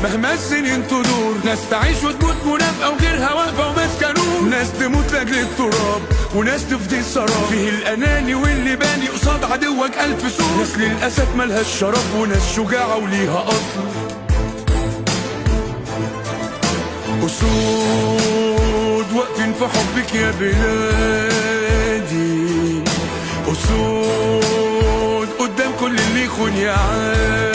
مهما السنين تدور، ناس تعيش وتموت منافقة وغيرها واقفة وماسكة نور، ناس تموت لاجل التراب وناس تفدي السراب، فيه الأناني واللي باني قصاد عدوك ألف سور، ناس للأسف ملهاش شرف وناس شجاعة وليها أصل. أسود واقفين في حبك يا بلادي، أسود قدام كل اللي يخون يعادي.